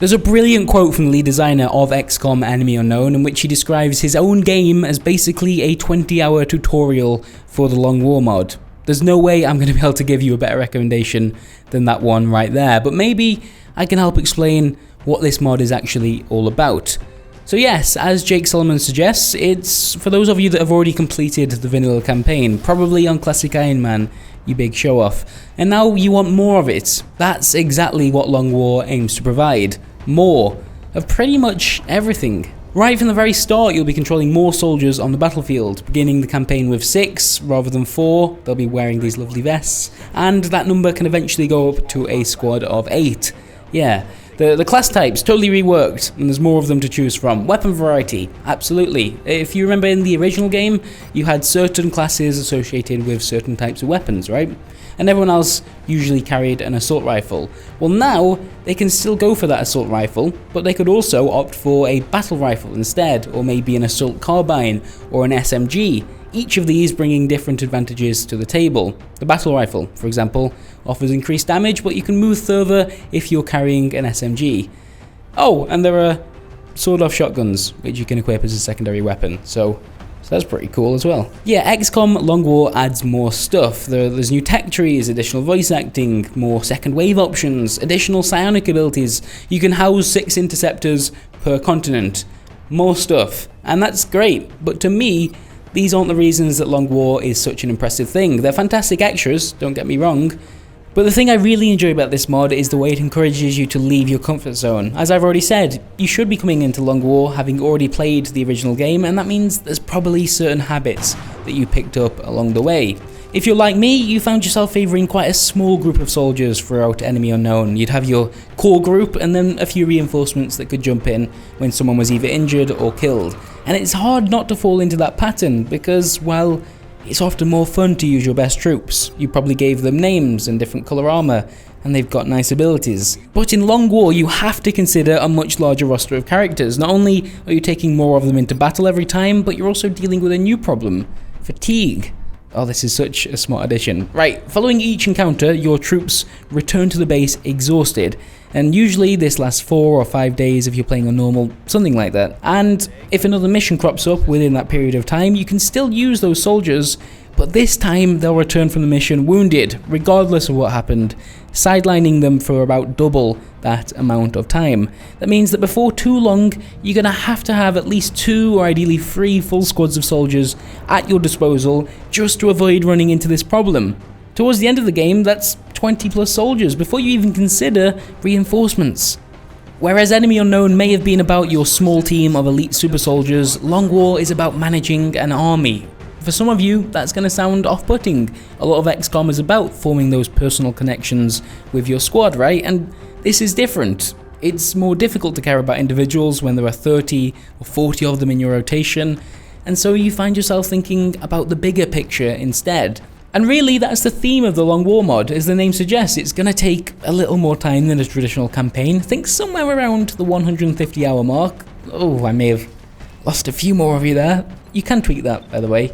There's a brilliant quote from the lead designer of XCOM Enemy Unknown in which he describes his own game as basically a 20-hour tutorial for the Long War mod. There's no way I'm going to be able to give you a better recommendation than that one right there, but maybe I can help explain what this mod is actually all about. So yes, as Jake Solomon suggests, it's for those of you that have already completed the vanilla campaign, probably on Classic Iron Man, you big show-off, and now you want more of it. That's exactly what Long War aims to provide. More of pretty much everything. Right from the very start, you'll be controlling more soldiers on the battlefield, beginning the campaign with 6 rather than 4, they'll be wearing these lovely vests, and that number can eventually go up to a squad of 8. Yeah, the class types totally reworked, and there's more of them to choose from. Weapon variety, absolutely. If you remember in the original game, you had certain classes associated with certain types of weapons, right? And everyone else usually carried an assault rifle. Well, now they can still go for that assault rifle, but they could also opt for a battle rifle instead, or maybe an assault carbine or an SMG, each of these bringing different advantages to the table. The battle rifle, for example, offers increased damage, but you can move further if you're carrying an SMG. Oh, and there are sawed-off shotguns, which you can equip as a secondary weapon, so that's pretty cool as well. Yeah, XCOM Long War adds more stuff. There's new tech trees, additional voice acting, more second wave options, additional psionic abilities. You can house 6 interceptors per continent. More stuff. And that's great, but to me, these aren't the reasons that Long War is such an impressive thing. They're fantastic extras, don't get me wrong, but the thing I really enjoy about this mod is the way it encourages you to leave your comfort zone. As I've already said, you should be coming into Long War having already played the original game, and that means there's probably certain habits that you picked up along the way. If you're like me, you found yourself favouring quite a small group of soldiers throughout Enemy Unknown. You'd have your core group and then a few reinforcements that could jump in when someone was either injured or killed. And it's hard not to fall into that pattern because, well, it's often more fun to use your best troops. You probably gave them names and different colour armour, and they've got nice abilities. But in Long War, you have to consider a much larger roster of characters. Not only are you taking more of them into battle every time, but you're also dealing with a new problem: fatigue. Oh, this is such a smart addition. Right, following each encounter, your troops return to the base exhausted, and usually this lasts 4 or 5 days if you're playing on normal, something like that. And if another mission crops up within that period of time, you can still use those soldiers, but this time they'll return from the mission wounded, regardless of what happened, sidelining them for about double that amount of time. That means that before too long, you're going to have at least 2 or ideally 3 full squads of soldiers at your disposal just to avoid running into this problem. Towards the end of the game, that's 20 plus soldiers before you even consider reinforcements. Whereas Enemy Unknown may have been about your small team of elite super soldiers, Long War is about managing an army. For some of you, that's going to sound off-putting. A lot of XCOM is about forming those personal connections with your squad, right? And this is different. It's more difficult to care about individuals when there are 30 or 40 of them in your rotation, and so you find yourself thinking about the bigger picture instead. And really, that's the theme of the Long War mod. As the name suggests, it's going to take a little more time than a traditional campaign. Think somewhere around the 150 hour mark. Oh, I may have lost a few more of you there. You can tweak that, by the way.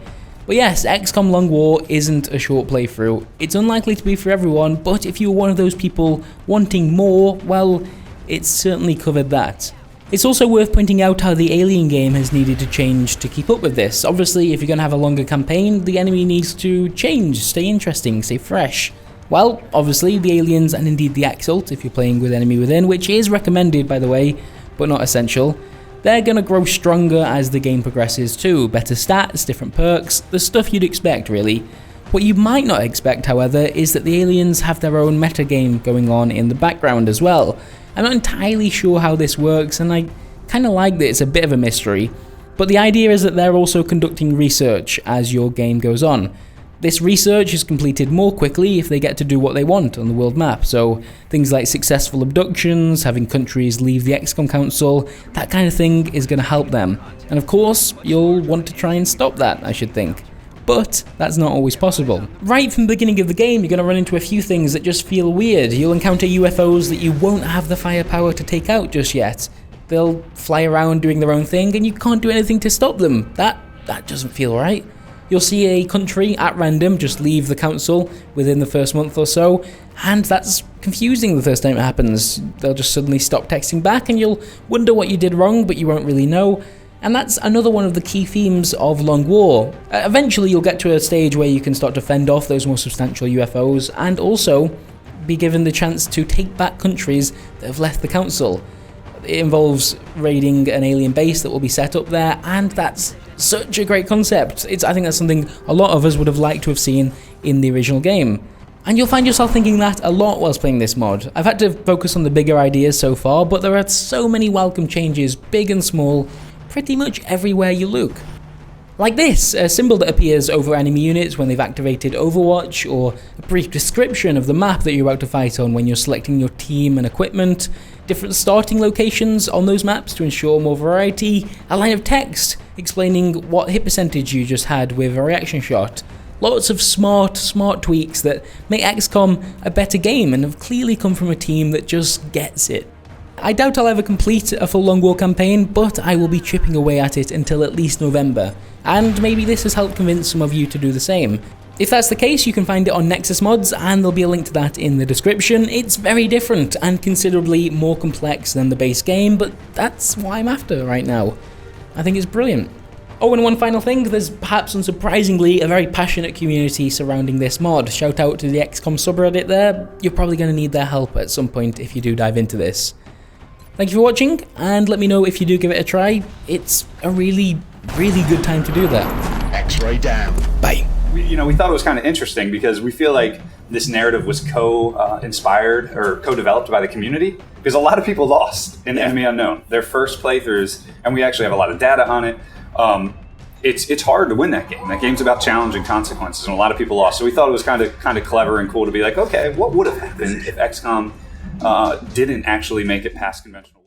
But yes, XCOM Long War isn't a short playthrough. It's unlikely to be for everyone, but if you're one of those people wanting more, well, it's certainly covered that. It's also worth pointing out how the Alien game has needed to change to keep up with this. Obviously, if you're going to have a longer campaign, the enemy needs to change, stay interesting, stay fresh. Well, obviously, the aliens and indeed the Exalt, if you're playing with Enemy Within, which is recommended by the way, but not essential, they're going to grow stronger as the game progresses too. Better stats, different perks, the stuff you'd expect really. What you might not expect, however, is that the aliens have their own metagame going on in the background as well. I'm not entirely sure how this works, and I kind of like that it's a bit of a mystery, but the idea is that they're also conducting research as your game goes on. This research is completed more quickly if they get to do what they want on the world map, so things like successful abductions, having countries leave the XCOM Council, that kind of thing is going to help them. And of course, you'll want to try and stop that, I should think. But that's not always possible. Right from the beginning of the game, you're going to run into a few things that just feel weird. You'll encounter UFOs that you won't have the firepower to take out just yet. They'll fly around doing their own thing and you can't do anything to stop them. That doesn't feel right. You'll see a country at random just leave the council within the first month or so, and that's confusing the first time it happens. They'll just suddenly stop texting back and you'll wonder what you did wrong, but you won't really know. And that's another one of the key themes of Long War. Eventually you'll get to a stage where you can start to fend off those more substantial UFOs and also be given the chance to take back countries that have left the council. It involves raiding an alien base that will be set up there, and that's such a great concept. I think that's something a lot of us would have liked to have seen in the original game. And you'll find yourself thinking that a lot whilst playing this mod. I've had to focus on the bigger ideas so far, but there are so many welcome changes, big and small, pretty much everywhere you look. Like this, a symbol that appears over enemy units when they've activated Overwatch, or a brief description of the map that you're about to fight on when you're selecting your team and equipment, different starting locations on those maps to ensure more variety, a line of text explaining what hit percentage you just had with a reaction shot. Lots of smart tweaks that make XCOM a better game and have clearly come from a team that just gets it. I doubt I'll ever complete a full Long War campaign, but I will be chipping away at it until at least November, and maybe this has helped convince some of you to do the same. If that's the case, you can find it on Nexus Mods, and there'll be a link to that in the description. It's very different and considerably more complex than the base game, but that's what I'm after right now. I think it's brilliant. Oh, and one final thing, there's perhaps unsurprisingly a very passionate community surrounding this mod. Shout out to the XCOM subreddit there. You're probably going to need their help at some point if you do dive into this. Thank you for watching, and let me know if you do give it a try. It's a really good time to do that. X-ray down. Bye. We thought it was kind of interesting because we feel like this narrative was co-inspired or co-developed by the community, because a lot of people lost in Enemy Unknown, their first playthroughs, and we actually have a lot of data on it. It's hard to win that game. That game's about challenge and consequences, and a lot of people lost. So we thought it was kind of clever and cool to be like, okay, what would have happened if XCOM didn't actually make it past conventional